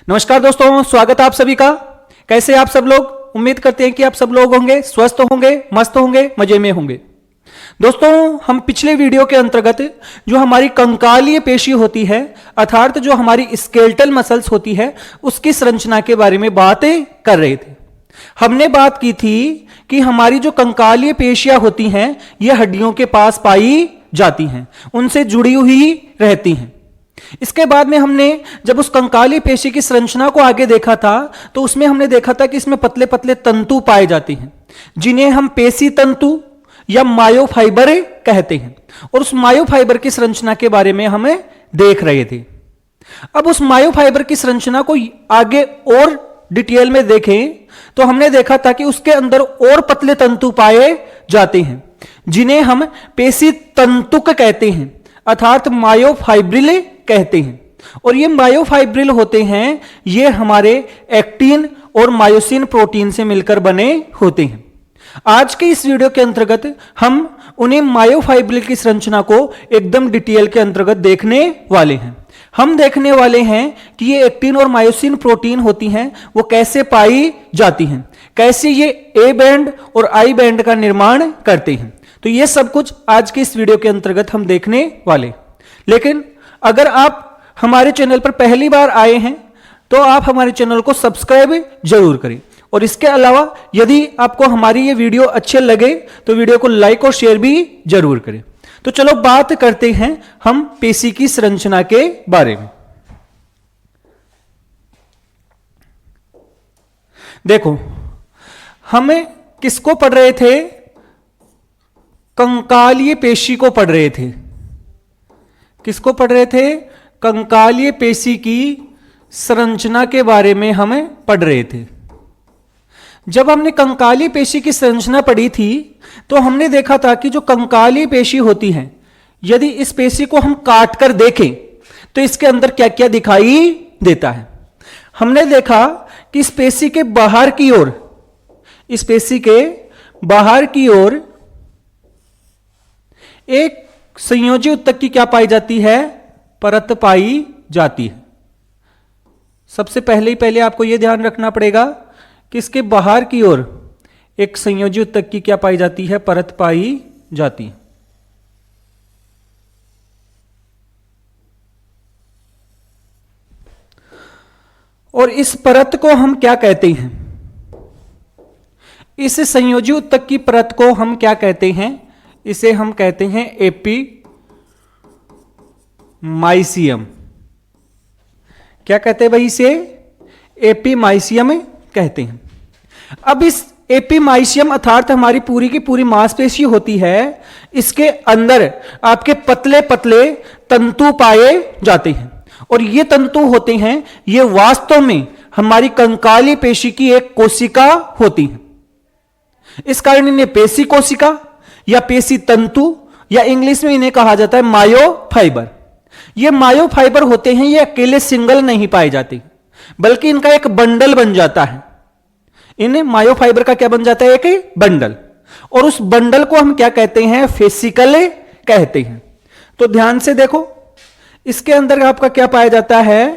नमस्कार दोस्तों, स्वागत है आप सभी का। कैसे आप सब लोग? उम्मीद करते हैं कि आप सब लोग होंगे स्वस्थ होंगे, मस्त होंगे, मजे में होंगे। दोस्तों, हम पिछले वीडियो के अंतर्गत जो हमारी कंकालीय पेशी होती है अर्थात जो हमारी स्केलेटल मसल्स होती है उसकी संरचना के बारे में बातें कर रहे थे। हमने बात की थी कि हमारी जो कंकालीय पेशियां होती हैं ये हड्डियों के पास पाई जाती हैं, उनसे जुड़ी हुई रहती हैं। इसके बाद में हमने जब उस कंकाली पेशी की संरचना को आगे देखा था तो उसमें हमने देखा था कि इसमें पतले पतले तंतु पाए जाते हैं जिन्हें हम पेशी तंतु या मायोफाइबर कहते हैं, और उस मायोफाइबर की संरचना के बारे में हमें देख रहे थे। अब उस मायोफाइबर की संरचना को आगे और डिटेल में देखें तो हमने देखा था कि उसके अंदर और पतले तंतु पाए जाते हैं जिन्हें हम पेशी तंतुक कहते हैं अर्थात मायोफाइब्रिल कहते हैं। और ये मायोफाइब्रिल होते हैं, ये हमारे एक्टिन और मायोसिन प्रोटीन से मिलकर बने होते हैं। आज के इस वीडियो के अंतर्गत हम उन्हें मायोफाइब्रिल की संरचना को एकदम डिटेल के अंतर्गत देखने वाले हैं। हम देखने वाले हैं कि ये एक्टिन और मायोसिन प्रोटीन होती हैं वो कैसे पाई जाती हैं, कैसे ये ए बैंड और आई बैंड का निर्माण करते हैं। तो ये सब कुछ आज के इस वीडियो के अंतर्गत हम देखने वाले। लेकिन अगर आप हमारे चैनल पर पहली बार आए हैं तो आप हमारे चैनल को सब्सक्राइब जरूर करें, और इसके अलावा यदि आपको हमारी ये वीडियो अच्छे लगे तो वीडियो को लाइक और शेयर भी जरूर करें। तो चलो बात करते हैं हम पेशी की संरचना के बारे में। देखो, हमें किसको पढ़ रहे थे? कंकालीय पेशी को पढ़ रहे थे। किसको पढ़ रहे थे? कंकालीय पेशी की संरचना के बारे में हमें पढ़ रहे थे। जब हमने कंकालीय पेशी की संरचना पढ़ी थी तो हमने देखा था कि जो कंकालीय पेशी होती है, यदि इस पेशी को हम काट कर देखें तो इसके अंदर क्या क्या दिखाई देता है। हमने देखा कि इस पेशी के बाहर की ओर, इस पेशी के बाहर की ओर एक संयोजी उत्तक की क्या पाई जाती है? परत पाई जाती है। सबसे पहले आपको यह ध्यान रखना पड़ेगा कि इसके बाहर की ओर एक संयोजी उत्तक की क्या पाई जाती है? परत पाई जाती है। और इस परत को हम क्या कहते हैं? इस संयोजी उत्तक की परत को हम क्या कहते हैं? इसे हम कहते हैं एपीमाइसियम। क्या कहते हैं भाई? इसे एपीमाइसियम कहते हैं। अब इस एपीमाइसियम अर्थात हमारी पूरी की पूरी मांसपेशी होती है, इसके अंदर आपके पतले पतले तंतु पाए जाते हैं, और ये तंतु होते हैं, ये वास्तव में हमारी कंकाली पेशी की एक कोशिका होती है। इस कारण इन्हें पेशी कोशिका या पेशी तंतु या इंग्लिश में इन्हें कहा जाता है मायोफाइबर। ये मायोफाइबर होते हैं, ये अकेले सिंगल नहीं पाए जाते बल्कि इनका एक बंडल बन जाता है। इन मायोफाइबर का क्या बन जाता है? एक बंडल। और उस बंडल को हम क्या कहते हैं? फेसिकल कहते हैं। तो ध्यान से देखो, इसके अंदर आपका क्या पाया जाता है?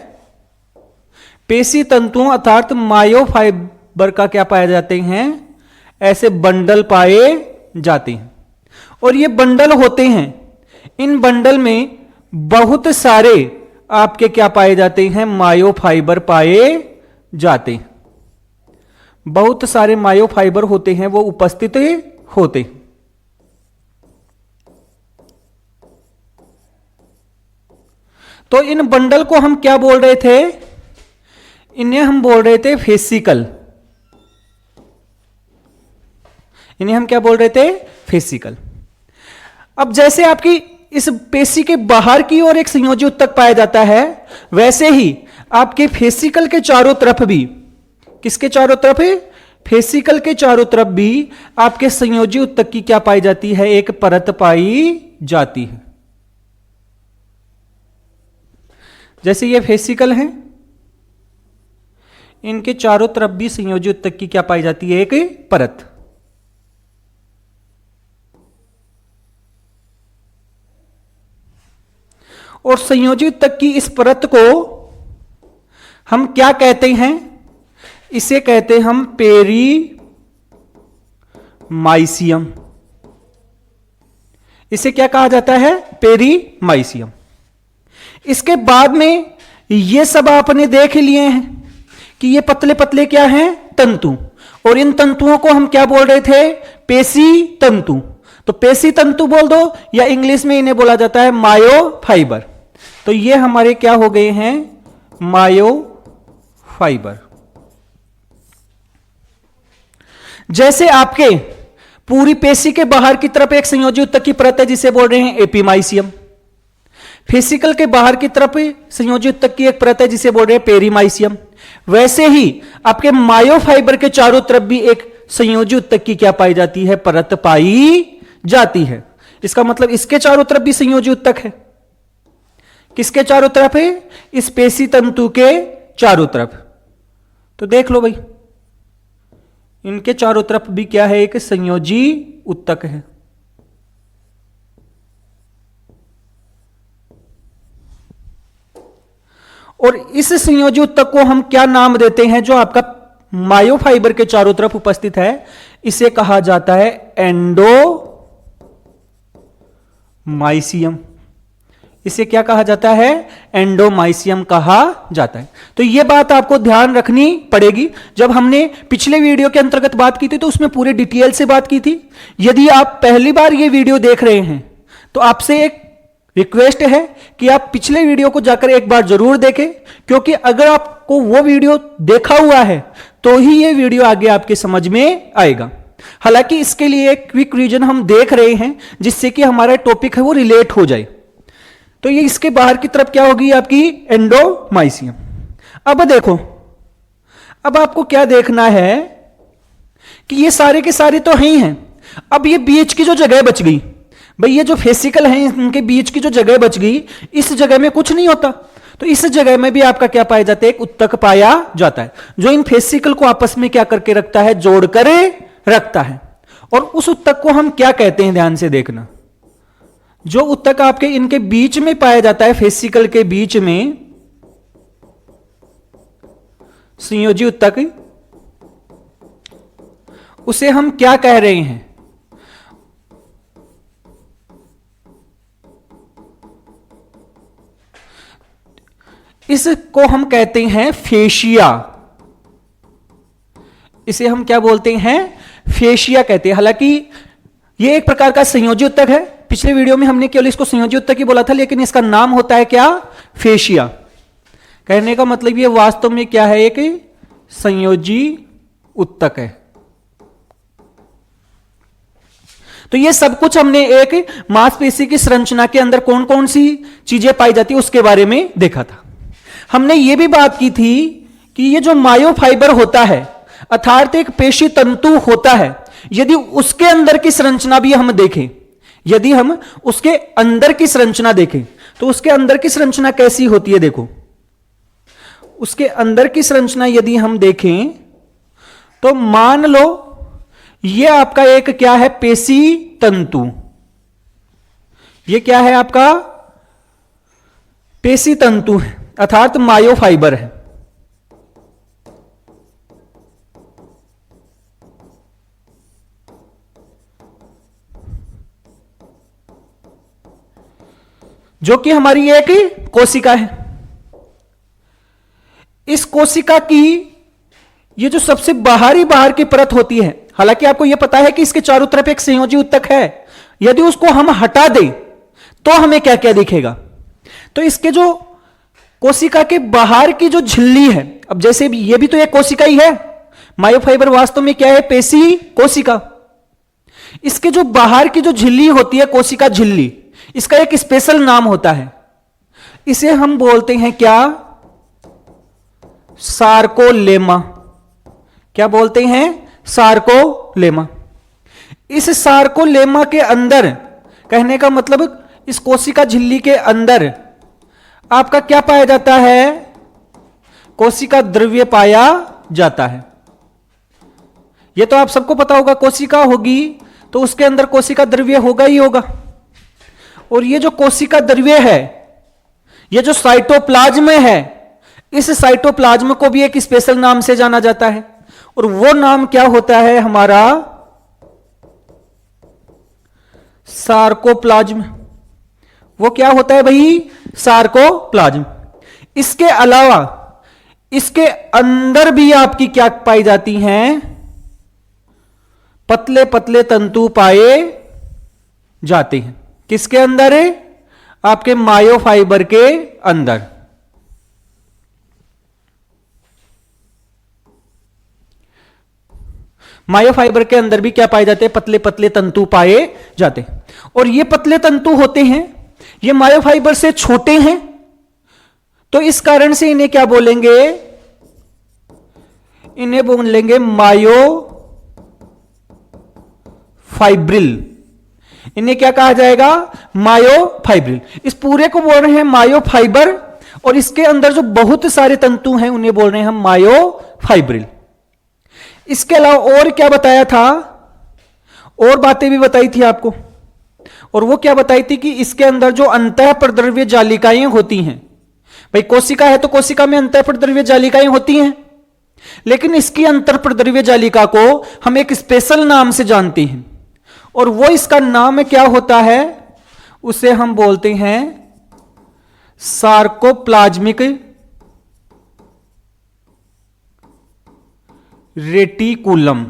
पेशी तंतुओं अर्थात मायोफाइबर का क्या पाए जाते हैं? ऐसे बंडल पाए जाते हैं। और ये बंडल होते हैं, इन बंडल में बहुत सारे आपके क्या पाए जाते हैं? मायोफाइबर पाए जाते हैं। बहुत सारे मायोफाइबर होते हैं, वो उपस्थित होते हैं। तो इन बंडल को हम क्या बोल रहे थे? इन्हें हम बोल रहे थे फेसिकल। इन्हें हम क्या बोल रहे थे? फेसिकल। अब जैसे आपकी इस पेशी के बाहर की ओर एक संयोजी उत्तक पाया जाता है, वैसे ही आपके फेसिकल के चारों तरफ भी, किसके चारों तरफ? फेसिकल के चारों तरफ भी आपके संयोजी उत्तक की क्या पाई जाती है? एक परत पाई जाती है। जैसे ये फेसिकल हैं, इनके चारों तरफ भी संयोजी उत्तक की क्या पाई जाती है? एक परत। और संयोजी उत्तक की इस परत को हम क्या कहते हैं, इसे कहते हैं हम पेरीमाइसियम। इसे क्या कहा जाता है, पेरीमाइसियम। इसके बाद में ये सब आपने देख लिए हैं कि ये पतले पतले क्या हैं, तंतु, और इन तंतुओं को हम क्या बोल रहे थे, पेशी तंतु। तो पेशी तंतु बोल दो, या इंग्लिश में इन्हें बोला जाता है मायोफाइबर। तो ये हमारे क्या हो गए हैं, मायोफाइबर। जैसे आपके पूरी पेशी के बाहर की तरफ एक संयोजी ऊतक की परत है जिसे बोल रहे हैं एपीमाइसियम। फेसिकल के बाहर की तरफ संयोजी ऊतक की एक परत है जिसे बोल रहे हैं पेरीमाइसियम। वैसे ही आपके मायोफाइबर के चारों तरफ भी एक संयोजी ऊतक की क्या पाई जाती है, परत पाई जाती है। इसका मतलब इसके चारों तरफ भी संयोजी ऊतक है। किसके चारों तरफ है, इस पेशी तंतु के चारों तरफ। तो देख लो भाई, इनके चारों तरफ भी क्या है, एक संयोजी ऊतक है। और इस संयोजी ऊतक को हम क्या नाम देते हैं, जो आपका मायोफाइबर के चारों तरफ उपस्थित है, इसे कहा जाता है एंडोमाइसियम। इसे क्या कहा जाता है, एंडोमाइसियम कहा जाता है। तो यह बात आपको ध्यान रखनी पड़ेगी। जब हमने पिछले वीडियो के अंतर्गत बात की थी तो उसमें पूरे डिटेल से बात की थी। यदि आप पहली बार यह वीडियो देख रहे हैं तो आपसे एक रिक्वेस्ट है कि आप पिछले वीडियो को जाकर एक बार जरूर देखें, क्योंकि अगर आपको वो वीडियो देखा हुआ है तो ही ये वीडियो आगे आपके समझ में आएगा। हालांकि इसके लिए एक क्विक रीजन हम देख रहे हैं जिससे कि हमारा टॉपिक है वो रिलेट हो जाए। तो ये इसके बाहर की तरफ क्या होगी, आपकी एंडोमाइसियम। अब देखो, अब आपको क्या देखना है कि ये सारे के सारे तो हैं ही हैं। अब ये बीच की जो जगह बच गई, भाई ये जो फेसिकल है इनके बीच की जो जगह बच गई, इस जगह में कुछ नहीं होता। तो इस जगह में भी आपका क्या पाया जाता है, एक ऊतक पाया जाता है जो इन फेसिकल को आपस में क्या करके रखता है, जोड़कर रखता है। और उस ऊतक को हम क्या कहते हैं, ध्यान से देखना। जो ऊतक आपके इनके बीच में पाया जाता है, फेसिकल के बीच में संयोजी ऊतक, उसे हम क्या कह रहे हैं, इसको हम कहते हैं फेशिया। इसे हम क्या बोलते हैं, फेशिया कहते हैं। हालांकि यह एक प्रकार का संयोजी ऊतक है। पिछले वीडियो में हमने केवल इसको संयोजी ऊतक ही बोला था, लेकिन इसका नाम होता है क्या, फेशिया। कहने का मतलब ये वास्तव में क्या है, एक संयोजी ऊतक है। तो ये सब कुछ हमने एक मांसपेशी की संरचना के अंदर कौन कौन सी चीजें पाई जाती है उसके बारे में देखा था। हमने ये भी बात की थी कि ये जो मायोफाइबर होता है अर्थात एक पेशी तंतु होता है, यदि उसके अंदर की संरचना भी हम देखें, यदि हम उसके अंदर की संरचना देखें तो उसके अंदर की संरचना कैसी होती है। देखो, उसके अंदर की संरचना यदि हम देखें तो मान लो ये आपका एक क्या है, पेशी तंतु। ये क्या है, आपका पेशी तंतु है अर्थात मायोफाइबर है। जो कि हमारी एक कोशिका है। इस कोशिका की ये जो सबसे बाहर की परत होती है, हालांकि आपको यह पता है कि इसके चारों तरफ एक संयोजी ऊतक है, यदि उसको हम हटा दें तो हमें क्या क्या दिखेगा। तो इसके जो कोशिका के बाहर की जो झिल्ली है, अब जैसे ये भी तो एक कोशिका ही है, मायोफाइबर वास्तव में क्या है, पेशी कोशिका। इसके जो बाहर की जो झिल्ली होती है, कोशिका झिल्ली, इसका एक स्पेशल नाम होता है। इसे हम बोलते हैं क्या, सार्कोलेमा। क्या बोलते हैं, सार्कोलेमा। इस सार्कोलेमा के अंदर, कहने का मतलब इस कोशिका झिल्ली के अंदर आपका क्या पाया जाता है, कोशिका द्रव्य पाया जाता है। यह तो आप सबको पता होगा, कोशिका होगी तो उसके अंदर कोशिका द्रव्य होगा ही होगा। और ये जो कोशिका द्रव्य है, ये जो साइटोप्लाज्म है, इस साइटोप्लाज्म को भी एक स्पेशल नाम से जाना जाता है, और वो नाम क्या होता है हमारा? सार्कोप्लाज्म। वो क्या होता है भाई? सार्कोप्लाज्म। इसके अलावा इसके अंदर भी आपकी क्या पाई जाती हैं? पतले पतले तंतु पाए जाते हैं। किसके अंदर है? आपके मायोफाइबर के अंदर। मायोफाइबर के अंदर भी क्या पाए जाते हैं? पतले पतले तंतु पाए जाते हैं। और ये पतले तंतु होते हैं, ये मायोफाइबर से छोटे हैं, तो इस कारण से इन्हें क्या बोलेंगे? इन्हें बोलेंगे मायोफाइब्रिल। इन्हें क्या कहा जाएगा? मायोफाइब्रिल। इस पूरे को बोल रहे हैं मायोफाइबर, और इसके अंदर जो बहुत सारे तंतु हैं उन्हें बोल रहे हैं हम मायोफाइब्रिल। इसके अलावा और क्या बताया था? और बातें भी बताई थी आपको, और वो क्या बताई थी कि इसके अंदर जो अंतःप्रद्रव्य जालिकाएं होती हैं, भाई कोशिका है तो कोशिका में अंतःप्रद्रव्य जालिकाएं होती हैं, लेकिन इसकी अंतःप्रद्रव्य जालिका को हम एक स्पेशल नाम से जानते हैं, और वो इसका नाम क्या होता है? उसे हम बोलते हैं सार्कोप्लाज्मिक रेटिकुलम।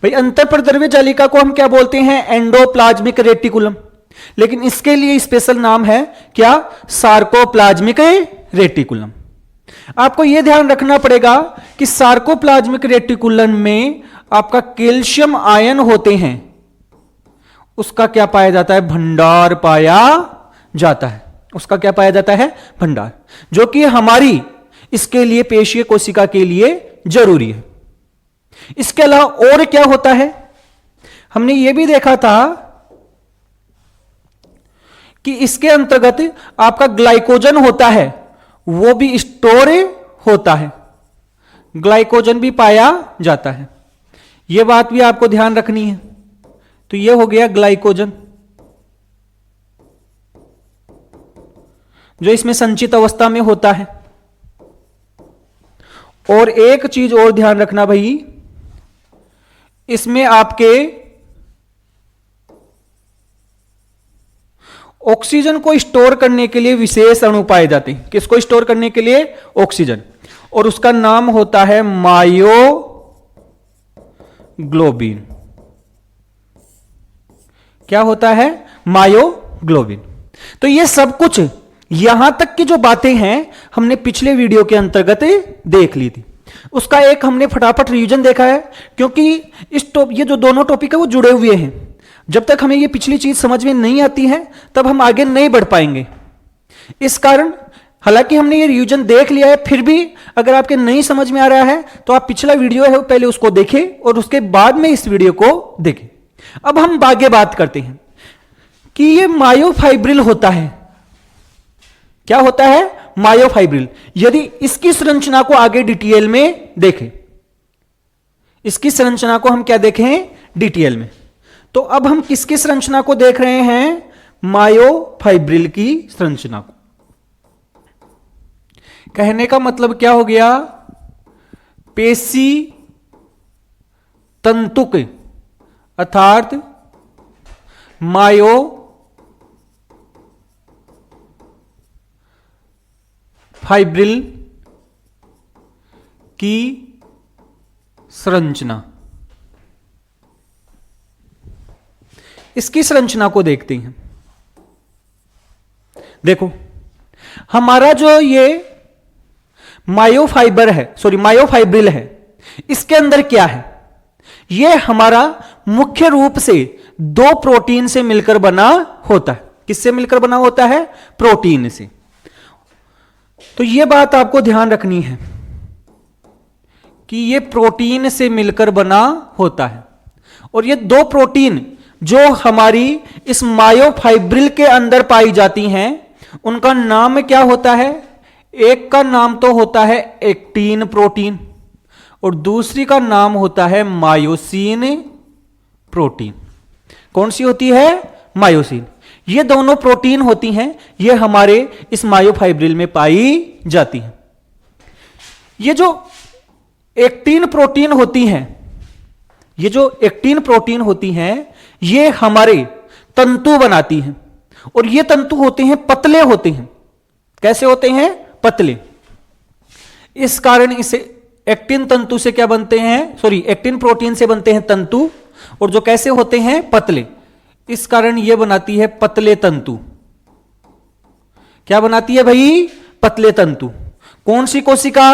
भाई अंतःप्रद्रव्य जालिका को हम क्या बोलते हैं? एंडोप्लाज्मिक रेटिकुलम, लेकिन इसके लिए स्पेशल नाम है क्या? Sarcoplasmic reticulum. आपको यह ध्यान रखना पड़ेगा कि सार्कोप्लाज्मिक रेटिकुलम में आपका कैल्शियम आयन होते हैं, उसका क्या पाया जाता है? भंडार पाया जाता है। उसका क्या पाया जाता है? भंडार, जो कि हमारी इसके लिए पेशीय कोशिका के लिए जरूरी है। इसके अलावा और क्या होता है? हमने यह भी देखा था कि इसके अंतर्गत आपका ग्लाइकोजन होता है, वो भी स्टोर होता है, ग्लाइकोजन भी पाया जाता है। यह बात भी आपको ध्यान रखनी है। तो यह हो गया ग्लाइकोजन, जो इसमें संचित अवस्था में होता है। और एक चीज और ध्यान रखना भाई, इसमें आपके ऑक्सीजन को स्टोर करने के लिए विशेष अणु पाए जाते हैं। किसको स्टोर करने के लिए? ऑक्सीजन, और उसका नाम होता है मायोग्लोबिन। क्या होता है? मायोग्लोबिन। तो ये सब कुछ, यहां तक की जो बातें हैं हमने पिछले वीडियो के अंतर्गत देख ली थी। उसका एक हमने फटाफट रिवीजन देखा है, क्योंकि ये जो दोनों टॉपिक है वो जुड़े हुए हैं। जब तक हमें ये पिछली चीज समझ में नहीं आती है तब हम आगे नहीं बढ़ पाएंगे। इस कारण हालांकि हमने ये रिवीजन देख लिया है, फिर भी अगर आपके नहीं समझ में आ रहा है तो आप पिछला वीडियो है पहले उसको देखें और उसके बाद में इस वीडियो को देखें। अब हम आगे बात करते हैं कि ये मायोफाइब्रिल होता है। क्या होता है? मायोफाइब्रिल। यदि इसकी संरचना को आगे डिटेल में देखें, इसकी संरचना को हम क्या देखें? डिटेल में। तो अब हम किसकी संरचना को देख रहे हैं? मायोफाइब्रिल की संरचना को। कहने का मतलब क्या हो गया? पेशी तंतुक अर्थात मायोफाइब्रिल की संरचना। इसकी संरचना को देखते हैं। देखो, हमारा जो ये मायोफाइब्रिल है, इसके अंदर क्या है? ये हमारा मुख्य रूप से दो प्रोटीन से मिलकर बना होता है। किससे मिलकर बना होता है? प्रोटीन से। तो ये बात आपको ध्यान रखनी है कि ये प्रोटीन से मिलकर बना होता है, और ये दो प्रोटीन जो हमारी इस मायोफाइब्रिल के अंदर पाई जाती हैं, उनका नाम क्या होता है? एक का नाम तो होता है एक्टिन प्रोटीन, और दूसरी का नाम होता है मायोसिन प्रोटीन। कौन सी होती है? मायोसिन। ये दोनों प्रोटीन होती हैं, ये हमारे इस मायोफाइब्रिल में पाई जाती हैं। ये जो एक्टिन प्रोटीन होती हैं, ये जो एक्टिन प्रोटीन होती हैं, ये हमारे तंतु बनाती हैं, और ये तंतु होते हैं पतले होते हैं। कैसे होते हैं? पतले। इस कारण इसे एक्टिन तंतु से क्या बनते हैं, सॉरी एक्टिन प्रोटीन से बनते हैं तंतु, और जो कैसे होते हैं? पतले। इस कारण यह बनाती है पतले तंतु। क्या बनाती है भाई? पतले तंतु। कौन सी कोशिका,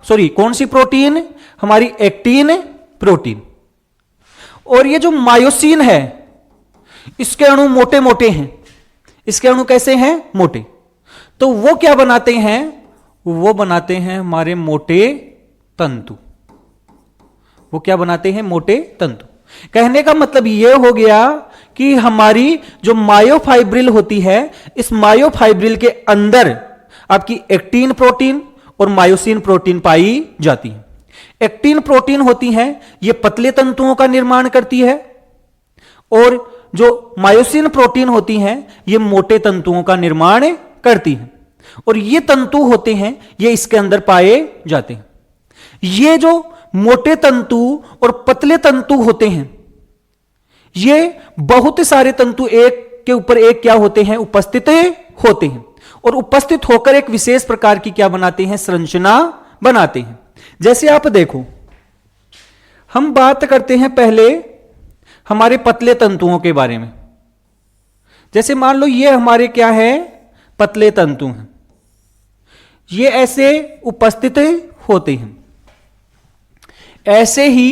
सॉरी कौन सी प्रोटीन? हमारी एक्टिन प्रोटीन। और ये जो मायोसिन है, इसके अणु मोटे मोटे हैं। इसके अणु कैसे हैं? मोटे। तो वो क्या बनाते हैं? वो बनाते हैं हमारे मोटे तंतु। वो क्या बनाते हैं? मोटे तंतु। कहने का मतलब यह हो गया कि हमारी जो मायोफाइब्रिल होती है, इस मायोफाइब्रिल के अंदर आपकी एक्टिन प्रोटीन और मायोसिन प्रोटीन पाई जाती है। एक्टिन प्रोटीन होती है, ये पतले तंतुओं का निर्माण करती है, और जो मायोसिन प्रोटीन होती हैं, ये मोटे तंतुओं का निर्माण करती हैं। और ये तंतु होते हैं, ये इसके अंदर पाए जाते हैं। ये जो मोटे तंतु और पतले तंतु होते हैं, ये बहुत सारे तंतु एक के ऊपर एक क्या होते हैं? उपस्थित होते हैं, और उपस्थित होकर एक विशेष प्रकार की क्या बनाते हैं? संरचना बनाते हैं। जैसे आप देखो, हम बात करते हैं पहले हमारे पतले तंतुओं के बारे में। जैसे मान लो ये हमारे क्या है? पतले तंतु हैं। ये ऐसे उपस्थित होते हैं, ऐसे ही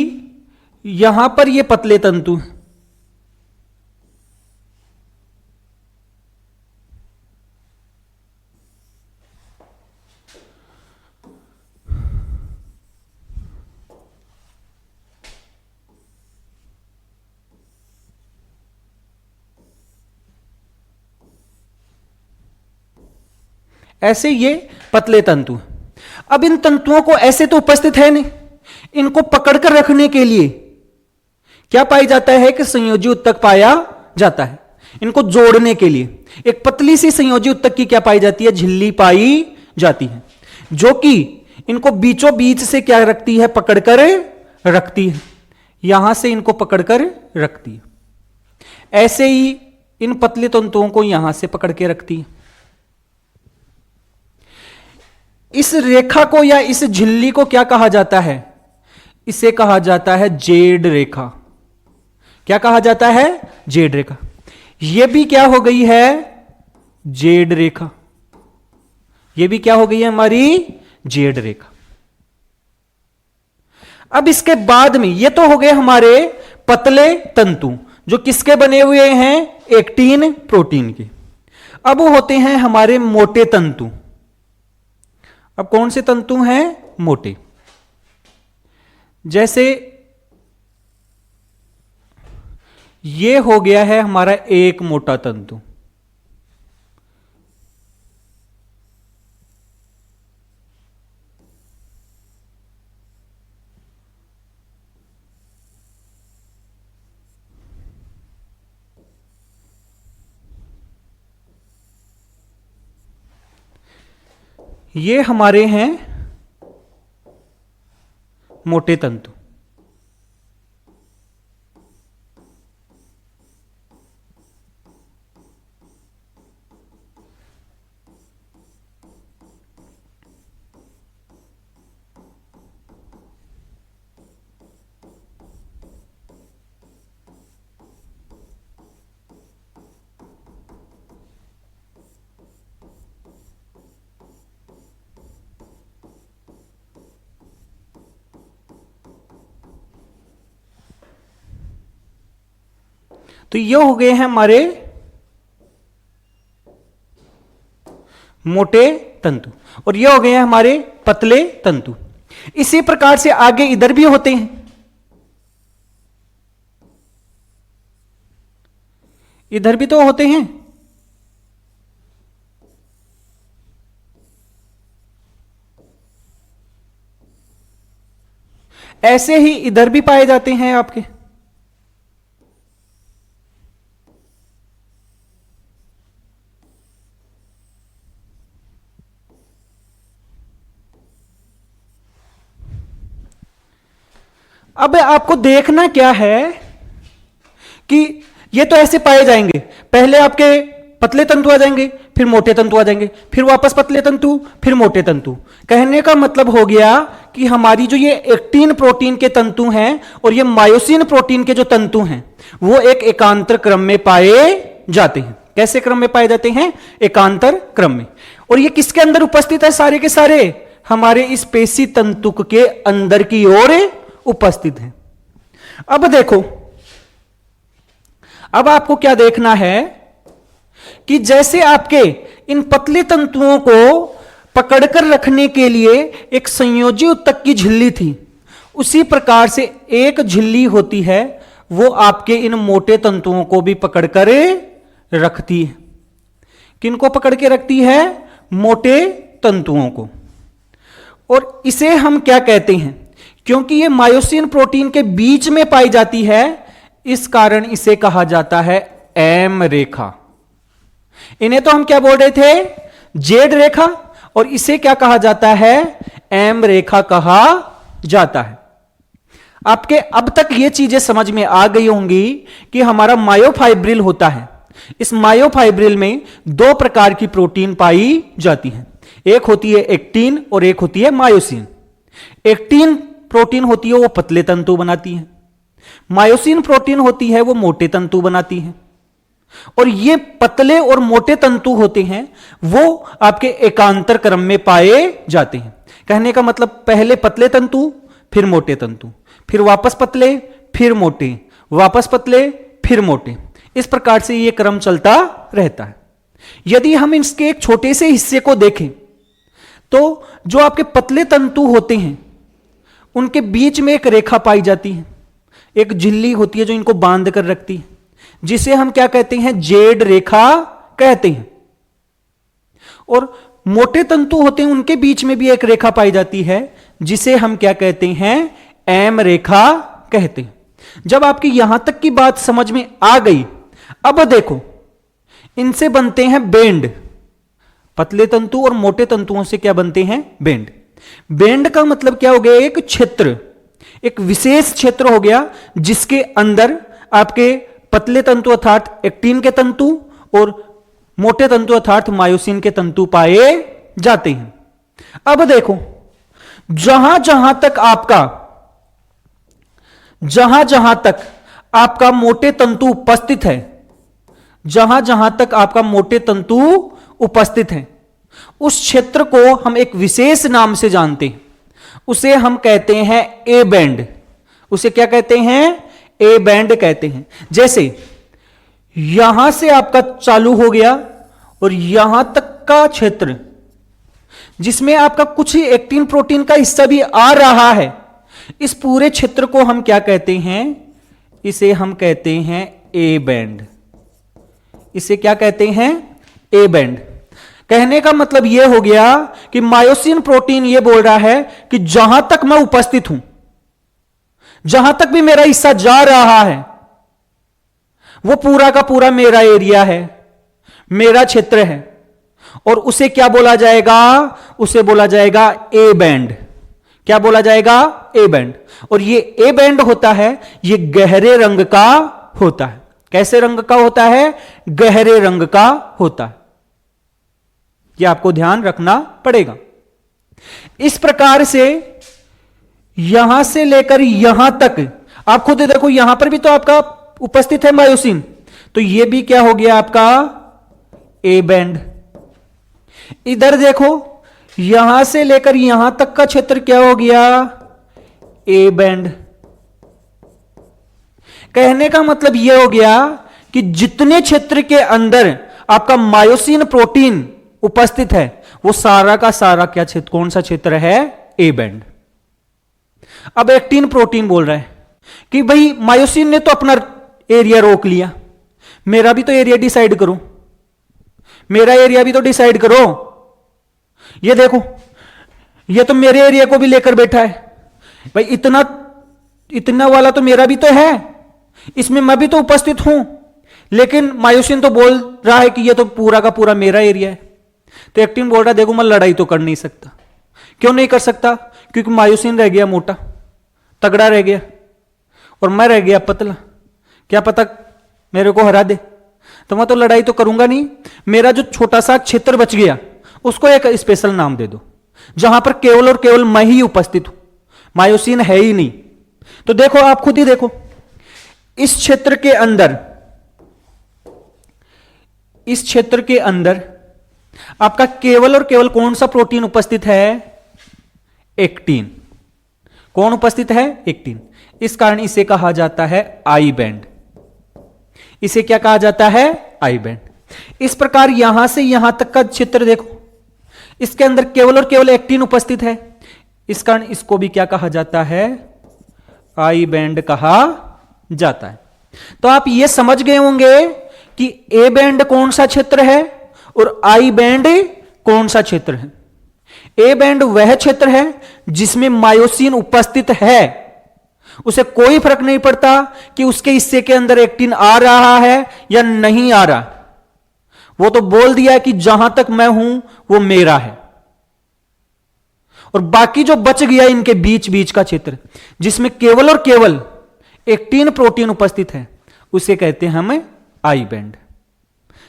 यहां पर ये पतले तंतु हैं। ऐसे ये पतले तंतु हैं। अब इन तंतुओं को ऐसे तो उपस्थित है नहीं, इनको पकड़कर रखने के लिए क्या पाया जाता है? कि संयोजी उत्तक पाया जाता है। इनको जोड़ने के लिए एक पतली सी संयोजी उत्तक की क्या पाई जाती है? झिल्ली पाई जाती है, जो कि इनको बीचों बीच से क्या रखती है? पकड़कर रखती है। यहां से इनको पकड़कर रखती है। ऐसे ही इन पतले तंतुओं को यहां से पकड़ के रखती है। इस रेखा को या इस झिल्ली को क्या कहा जाता है? इसे कहा जाता है जेड रेखा। क्या कहा जाता है? जेड रेखा। यह भी क्या हो गई है? जेड रेखा। यह भी क्या हो गई है? हमारी जेड रेखा। अब इसके बाद में ये तो हो गए हमारे पतले तंतु, जो किसके बने हुए हैं? एक्टिन प्रोटीन के। अब होते हैं हमारे मोटे तंतु। अब कौन से तंतु हैं? मोटे। जैसे ये हो गया है हमारा एक मोटा तंतु। ये हमारे हैं मोटे तंतु। तो ये हो गए हैं हमारे मोटे तंतु, और ये हो गए हैं हमारे पतले तंतु। इसी प्रकार से आगे इधर भी होते हैं। इधर भी तो होते हैं। ऐसे ही इधर भी पाए जाते हैं आपके। अब आपको देखना क्या है कि ये तो ऐसे पाए जाएंगे, पहले आपके पतले तंतु आ जाएंगे, फिर मोटे तंतु आ जाएंगे, फिर वापस पतले तंतु, फिर मोटे तंतु। कहने का मतलब हो गया कि हमारी जो ये एक्टिन प्रोटीन के तंतु हैं और ये मायोसिन प्रोटीन के जो तंतु हैं वो एक एकांतर क्रम में पाए जाते हैं। कैसे क्रम में पाए जाते हैं? एकांतर क्रम में। और ये किसके अंदर उपस्थित है? सारे के सारे हमारे इस पेशी तंतुक के अंदर की ओर उपस्थित है। अब देखो, अब आपको क्या देखना है कि जैसे आपके इन पतले तंतुओं को पकड़कर रखने के लिए एक संयोजी उत्तक की झिल्ली थी, उसी प्रकार से एक झिल्ली होती है, वो आपके इन मोटे तंतुओं को भी पकड़कर रखती है। किनको पकड़ के रखती है? मोटे तंतुओं को। और इसे हम क्या कहते हैं? क्योंकि ये मायोसिन प्रोटीन के बीच में पाई जाती है, इस कारण इसे कहा जाता है एम रेखा। इन्हें तो हम क्या बोल रहे थे? जेड रेखा। और इसे क्या कहा जाता है? एम रेखा कहा जाता है। आपके अब तक ये चीजें समझ में आ गई होंगी कि हमारा मायोफाइब्रिल होता है। इस मायोफाइब्रिल में दो प्रकार की प्रोटीन पाई जाती है, एक होती है एक्टिन और एक होती है मायोसिन। एक्टिन प्रोटीन होती है वो पतले तंतु बनाती है, मायोसिन प्रोटीन होती है वो मोटे तंतु बनाती है। और ये पतले और मोटे तंतु होते हैं वो आपके एकांतर क्रम में पाए जाते हैं। कहने का मतलब पहले पतले तंतु, फिर मोटे तंतु, फिर वापस पतले, फिर मोटे, वापस पतले, फिर मोटे। इस प्रकार से ये क्रम चलता रहता है। यदि हम इसके एक छोटे से हिस्से को देखें तो जो आपके पतले तंतु होते हैं उनके बीच में एक रेखा पाई जाती है, एक झिल्ली होती है जो इनको बांध कर रखती है, जिसे हम क्या कहते हैं? जेड रेखा कहते हैं। और मोटे तंतु होते हैं उनके बीच में भी एक रेखा पाई जाती है जिसे हम क्या कहते हैं? एम रेखा कहते हैं। जब आपकी यहां तक की बात समझ में आ गई, अब देखो इनसे बनते हैं बेंड। पतले तंतु और मोटे तंतुओं से क्या बनते हैं? बेंड। बेंड का मतलब क्या हो गया? एक क्षेत्र, एक विशेष क्षेत्र हो गया जिसके अंदर आपके पतले तंतु अर्थात एक्टिन के तंतु और मोटे तंतु अर्थात मायोसिन के तंतु पाए जाते हैं। अब देखो, जहां जहां तक आपका मोटे तंतु उपस्थित है, जहां जहां तक आपका मोटे तंतु उपस्थित है, उस क्षेत्र को हम एक विशेष नाम से जानते हैं, उसे हम कहते हैं ए बैंड। उसे क्या कहते हैं? ए बैंड कहते हैं। जैसे यहां से आपका चालू हो गया और यहां तक का क्षेत्र जिसमें आपका कुछ ही एक्टिन प्रोटीन का हिस्सा भी आ रहा है, इस पूरे क्षेत्र को हम क्या कहते हैं? इसे हम कहते हैं ए बैंड। इसे क्या कहते हैं? A band. कहने का मतलब यह हो गया कि मायोसिन प्रोटीन यह बोल रहा है कि जहां तक मैं उपस्थित हूं, जहां तक भी मेरा हिस्सा जा रहा है, वो पूरा का पूरा मेरा एरिया है, मेरा क्षेत्र है। और उसे क्या बोला जाएगा? उसे बोला जाएगा ए बैंड। क्या बोला जाएगा? A band. और ये ए बैंड होता है, ये गहरे रंग का होता है। कैसे रंग का होता है? गहरे रंग का होता है। यह आपको ध्यान रखना पड़ेगा। इस प्रकार से यहां से लेकर यहां तक आप खुद देखो, यहां पर भी तो आपका उपस्थित है मायोसिन, तो यह भी क्या हो गया आपका? A band. इधर देखो, यहां से लेकर यहां तक का क्षेत्र क्या हो गया? A band. कहने का मतलब यह हो गया कि जितने क्षेत्र के अंदर आपका मायोसिन प्रोटीन उपस्थित है वो सारा का सारा क्या क्षेत्र, कौन सा क्षेत्र है? A band. अब एक्टिन प्रोटीन बोल रहा है कि भाई मायोसिन ने तो अपना एरिया रोक लिया, मेरा भी तो एरिया डिसाइड करो, मेरा एरिया भी तो डिसाइड करो। ये देखो, ये तो मेरे एरिया को भी लेकर बैठा है, भाई इतना इतना वाला तो मेरा भी तो है, इसमें मैं भी तो उपस्थित हूं, लेकिन मायोसिन तो बोल रहा है कि ये तो पूरा का पूरा मेरा एरिया है। तो एक्टिन बोल रहा है देखो मैं लड़ाई तो कर नहीं सकता। क्यों नहीं कर सकता? क्योंकि मायोसिन रह गया मोटा, तगड़ा रह गया, और मैं रह गया पतला, क्या पता मेरे को हरा दे, तो मैं तो लड़ाई तो करूंगा नहीं। मेरा जो छोटा सा क्षेत्र बच गया उसको एक स्पेशल नाम दे दो, जहां पर केवल और केवल मैं ही उपस्थित हूं, मायोसिन है ही नहीं। तो देखो, आप खुद ही देखो, इस क्षेत्र के अंदर आपका केवल और केवल कौन सा प्रोटीन उपस्थित है? एक्टिन। कौन उपस्थित है? एक्टिन। इस कारण इसे कहा जाता है आई बैंड। इसे क्या कहा जाता है? I band. इस प्रकार यहां से यहां तक का क्षेत्र देखो, इसके अंदर केवल और केवल एक्टिन उपस्थित है, इस कारण इसको भी क्या कहा जाता है? आई बैंड कहा जाता है। तो आप ये समझ गए होंगे कि ए बैंड कौन सा क्षेत्र है और आई बैंड कौन सा क्षेत्र है। ए बैंड वह क्षेत्र है जिसमें मायोसिन उपस्थित है, उसे कोई फर्क नहीं पड़ता कि उसके हिस्से के अंदर एक्टिन आ रहा है या नहीं आ रहा, वो तो बोल दिया कि जहां तक मैं हूं वो मेरा है। और बाकी जो बच गया इनके बीच बीच का क्षेत्र जिसमें केवल और केवल एक्टिन प्रोटीन उपस्थित है, उसे कहते हैं हम आई बैंड।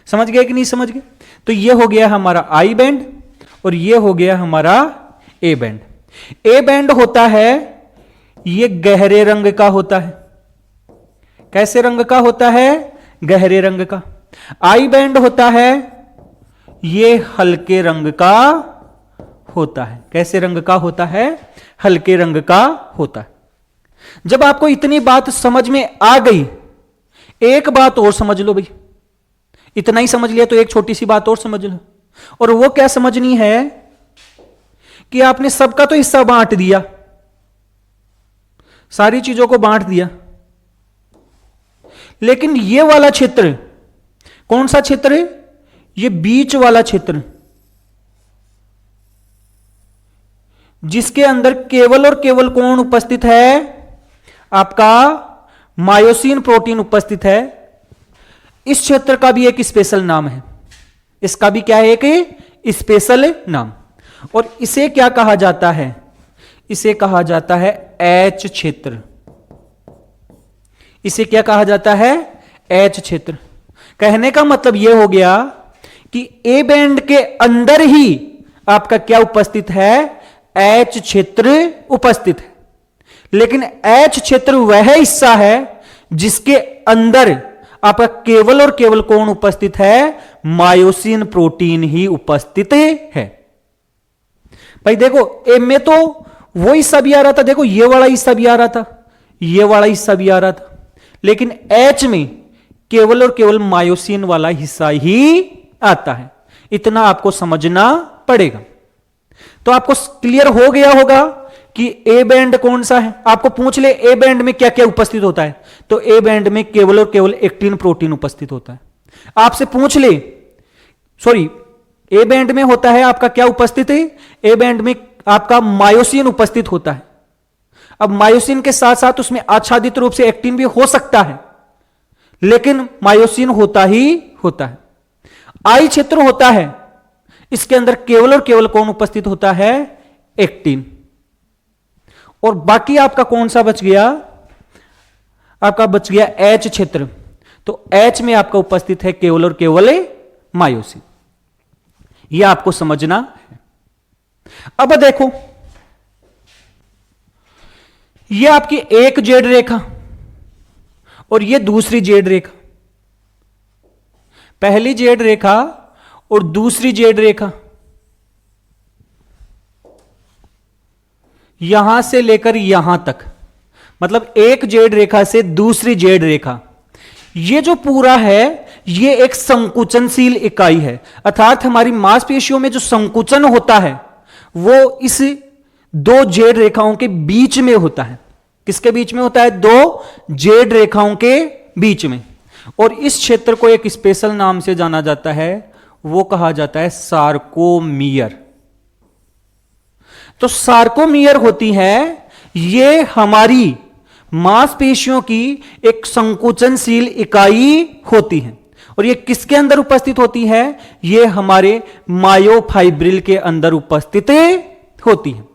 समझ गए कि नहीं समझ गए? तो ये हो गया हमारा आई बैंड और ये हो गया हमारा ए बैंड। ए बैंड होता है, ये गहरे रंग का होता है। कैसे रंग का होता है? गहरे रंग का। आई बैंड होता है, ये हल्के रंग का होता है। कैसे रंग का होता है? हल्के रंग का होता है। जब आपको इतनी बात समझ में आ गई, एक बात और समझ लो भाई, इतना ही समझ लिया तो एक छोटी सी बात और समझ लो। और वो क्या समझनी है कि आपने सबका तो हिस्सा बांट दिया, सारी चीजों को बांट दिया, लेकिन ये वाला क्षेत्र कौन सा क्षेत्र है? ये बीच वाला क्षेत्र, जिसके अंदर केवल और केवल कौन उपस्थित है? आपका मायोसिन प्रोटीन उपस्थित है। इस क्षेत्र का भी एक स्पेशल नाम है, इसका भी क्या है? एक स्पेशल नाम। और इसे क्या कहा जाता है? इसे कहा जाता है एच क्षेत्र। इसे क्या कहा जाता है? एच क्षेत्र। कहने का मतलब यह हो गया कि ए बैंड के अंदर ही आपका क्या उपस्थित है? एच क्षेत्र उपस्थित है। लेकिन एच क्षेत्र वह हिस्सा है जिसके अंदर आपका केवल और केवल कौन उपस्थित है? मायोसिन प्रोटीन ही उपस्थित है। भाई देखो, ए में तो वो हिस्सा भी आ रहा था, देखो ये वाला हिस्सा भी आ रहा था, ये वाला हिस्सा भी आ रहा था, लेकिन एच में केवल और केवल मायोसिन वाला हिस्सा ही आता है। इतना आपको समझना पड़ेगा। तो आपको क्लियर हो गया होगा कि ए बैंड कौन सा है। आपको पूछ ले ए बैंड में क्या क्या उपस्थित होता है, तो ए बैंड में केवल और केवल एक्टिन प्रोटीन उपस्थित होता है। आपसे पूछ ले, सॉरी, ए बैंड में होता है आपका क्या उपस्थित है? ए बैंड में आपका मायोसिन उपस्थित होता है। अब मायोसिन के साथ साथ उसमें आच्छादित रूप से एक्टिन भी हो सकता है, लेकिन मायोसिन होता ही होता है। आई क्षेत्र होता है, इसके अंदर केवल और केवल कौन उपस्थित होता है? एक्टिन। और बाकी आपका कौन सा बच गया? आपका बच गया एच क्षेत्र। तो एच में आपका उपस्थित है केवल और केवल मायोसिन। यह आपको समझना है। अब देखो, यह आपकी एक जेड रेखा और यह दूसरी जेड रेखा, पहली जेड रेखा और दूसरी जेड रेखा, यहां से लेकर यहां तक, मतलब एक जेड रेखा से दूसरी जेड रेखा, ये जो पूरा है ये एक संकुचनशील इकाई है। अर्थात हमारी मांसपेशियों में जो संकुचन होता है वो इस दो जेड रेखाओं के बीच में होता है। किसके बीच में होता है? दो जेड रेखाओं के बीच में। और इस क्षेत्र को एक स्पेशल नाम से जाना जाता है, वो कहा जाता है सार्कोमियर। तो सार्कोमियर होती है, ये हमारी मांसपेशियों की एक संकुचनशील इकाई होती है। और ये किसके अंदर उपस्थित होती है? ये हमारे मायोफाइब्रिल के अंदर उपस्थित होती है।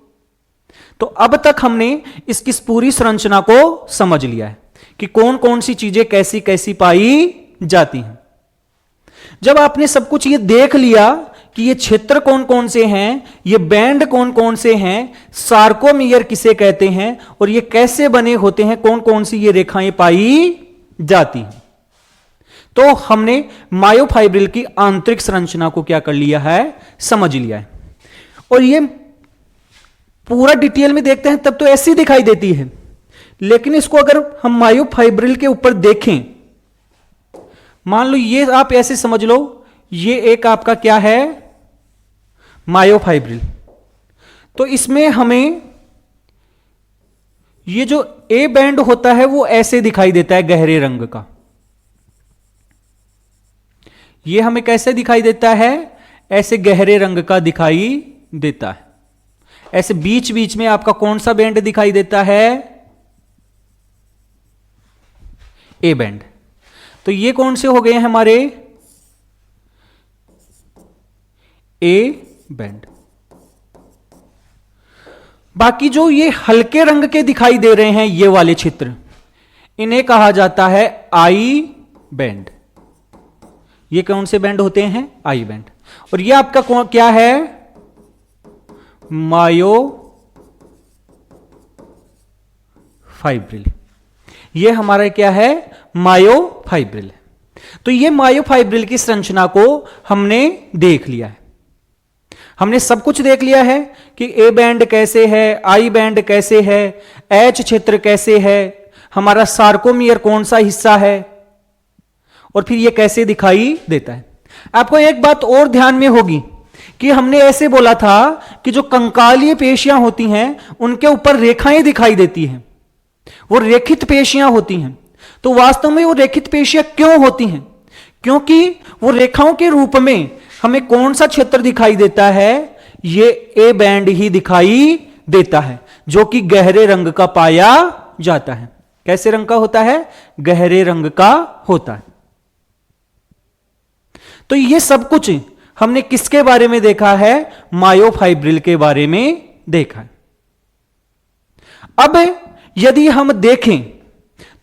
तो अब तक हमने इसकी पूरी संरचना को समझ लिया है। कि कौन कौन सी चीजें कैसी कैसी पाई जाती हैं। जब आपने सब कुछ ये देख लिया कि ये क्षेत्र कौन कौन से हैं, ये बैंड कौन कौन से हैं, सार्कोमियर किसे कहते हैं और ये कैसे बने होते हैं, कौन कौन सी ये रेखाएं पाई जाती हैं, तो हमने मायोफाइब्रिल की आंतरिक संरचना को क्या कर लिया है, समझ लिया है। और ये पूरा डिटेल में देखते हैं तब तो ऐसी दिखाई देती है, लेकिन इसको अगर हम मायोफाइब्रिल के ऊपर देखें, मान लो ये आप ऐसे समझ लो, ये एक आपका क्या है, मायोफाइब्रिल। तो इसमें हमें ये जो ए बैंड होता है वो ऐसे दिखाई देता है गहरे रंग का। ये हमें कैसे दिखाई देता है, ऐसे गहरे रंग का दिखाई देता है। ऐसे बीच बीच में आपका कौन सा बैंड दिखाई देता है, ए बैंड। तो ये कौन से हो गए हैं हमारे, ए बैंड। बाकी जो ये हल्के रंग के दिखाई दे रहे हैं ये वाले क्षेत्र, इन्हें कहा जाता है आई बैंड। ये कौन से बैंड होते हैं, आई बैंड। और ये आपका क्या है, मायोफाइब्रिल। ये हमारा क्या है, मायोफाइब्रिल। तो ये मायोफाइब्रिल की संरचना को हमने देख लिया है। हमने सब कुछ देख लिया है कि ए बैंड कैसे है, आई बैंड कैसे है, एच क्षेत्र कैसे है, हमारा सार्कोमियर कौन सा हिस्सा है, और फिर ये कैसे दिखाई देता है। आपको एक बात और ध्यान में होगी कि हमने ऐसे बोला था कि जो कंकालीय पेशियां होती हैं उनके ऊपर रेखाएं दिखाई देती हैं, वो रेखित पेशियां होती हैं। तो वास्तव में वो रेखित पेशियां क्यों होती हैं, क्योंकि वो रेखाओं के रूप में हमें कौन सा क्षेत्र दिखाई देता है, ये ए बैंड ही दिखाई देता है, जो कि गहरे रंग का पाया जाता है। कैसे रंग का होता है, गहरे रंग का होता है। तो ये सब कुछ हमने किसके बारे में देखा है, मायोफाइब्रिल के बारे में देखा है। अब यदि हम देखें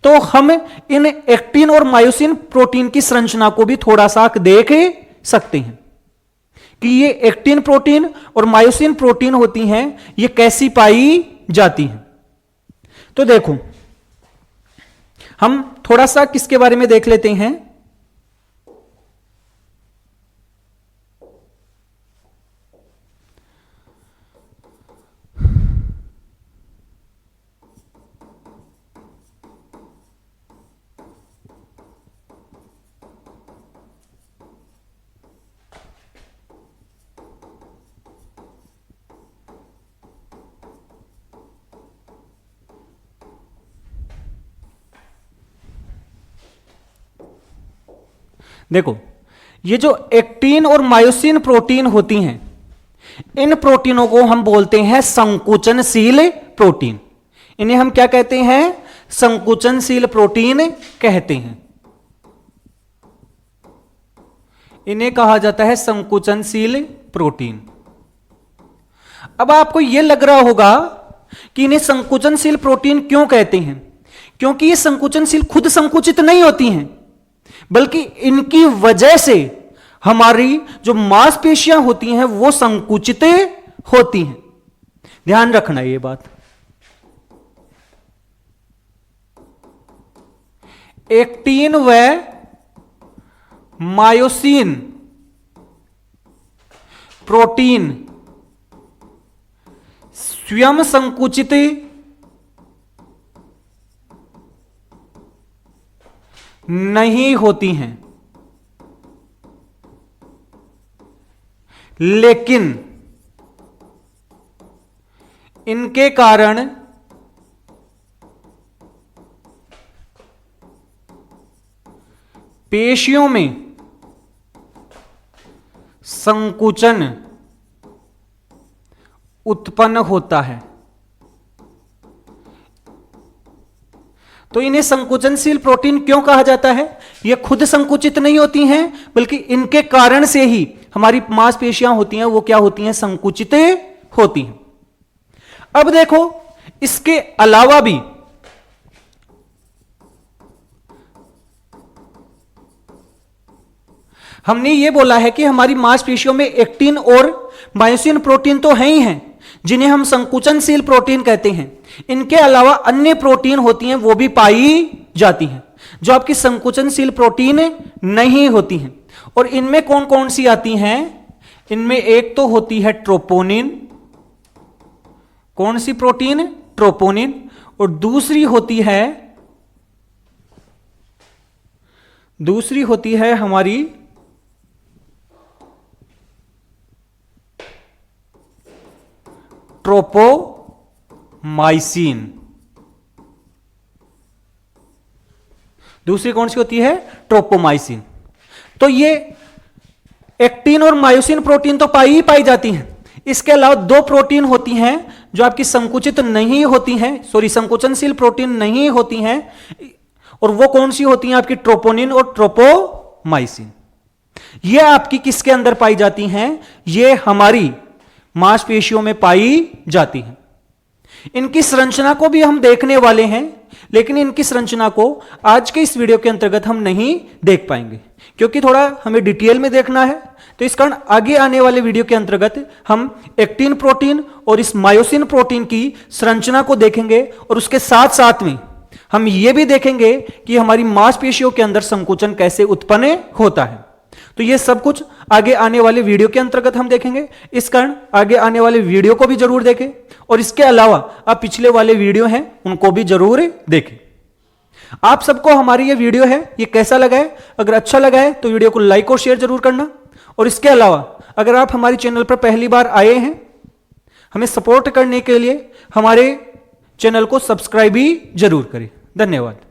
तो हम इन एक्टिन और मायोसिन प्रोटीन की संरचना को भी थोड़ा सा देख सकते हैं कि ये एक्टिन प्रोटीन और मायोसिन प्रोटीन होती हैं, ये कैसी पाई जाती हैं। तो देखो, हम थोड़ा सा किसके बारे में देख लेते हैं, देखो ये जो एक्टिन और मायोसिन प्रोटीन होती हैं, इन प्रोटीनों को हम बोलते हैं संकुचनशील प्रोटीन। इन्हें हम क्या कहते हैं, संकुचनशील प्रोटीन कहते हैं। इन्हें कहा जाता है संकुचनशील प्रोटीन। अब आपको यह लग रहा होगा कि इन्हें संकुचनशील प्रोटीन क्यों कहते हैं, क्योंकि ये संकुचनशील खुद संकुचित नहीं होती हैं, बल्कि इनकी वजह से हमारी जो मांसपेशियां होती हैं वो संकुचित होती हैं। ध्यान रखना ये बात। एक्टिन व मायोसिन प्रोटीन स्वयं संकुचित नहीं होती हैं, लेकिन इनके कारण पेशियों में संकुचन उत्पन्न होता है। तो इन्हें संकुचनशील प्रोटीन क्यों कहा जाता है, ये खुद संकुचित नहीं होती हैं, बल्कि इनके कारण से ही हमारी मांसपेशियां होती हैं वो क्या होती हैं, संकुचित होती हैं। अब देखो, इसके अलावा भी हमने ये बोला है कि हमारी मांसपेशियों में एक्टिन और मायोसिन प्रोटीन तो है ही हैं, जिन्हें हम संकुचनशील प्रोटीन कहते हैं। इनके अलावा अन्य प्रोटीन होती हैं, वो भी पाई जाती हैं, जो आपकी संकुचनशील प्रोटीन नहीं होती हैं। और इनमें कौन कौन सी आती हैं? इनमें एक तो होती है ट्रोपोनिन। कौन सी प्रोटीन? ट्रोपोनिन। और दूसरी होती है हमारी ट्रोपोमाइसिन। दूसरी कौन सी होती है? ट्रोपोमाइसिन। तो ये एक्टिन और मायोसिन प्रोटीन तो पाई जाती हैं। इसके अलावा दो प्रोटीन होती हैं जो आपकी संकुचित नहीं होती हैं, संकुचनशील प्रोटीन नहीं होती हैं, और वो कौन सी होती हैं? आपकी ट्रोपोनिन और ट्रोपोमाइसिन। ये आपकी किसके अंदर पाई जाती हैं? ये हमारी मांसपेशियों में पाई जाती हैं। इनकी संरचना को भी हम देखने वाले हैं, लेकिन इनकी संरचना को आज के इस वीडियो के अंतर्गत हम नहीं देख पाएंगे, क्योंकि थोड़ा हमें डिटेल में देखना है। तो इस कारण आगे आने वाले वीडियो के अंतर्गत हम एक्टिन प्रोटीन और इस मायोसिन प्रोटीन की संरचना को देखेंगे, और उसके साथ साथ में हम यह भी देखेंगे कि हमारी मांसपेशियों के अंदर संकुचन कैसे उत्पन्न होता है। तो यह सब कुछ आगे आने वाले वीडियो के अंतर्गत हम देखेंगे। इस कारण आगे आने वाले वीडियो को भी जरूर देखें, और इसके अलावा आप पिछले वाले वीडियो हैं उनको भी जरूर देखें। आप सबको हमारी ये वीडियो है ये कैसा लगा है? अगर अच्छा लगा है तो वीडियो को लाइक और शेयर जरूर करना। और इसके अलावा अगर आप हमारे चैनल पर पहली बार आए हैं, हमें सपोर्ट करने के लिए हमारे चैनल को सब्सक्राइब भी जरूर करें। धन्यवाद।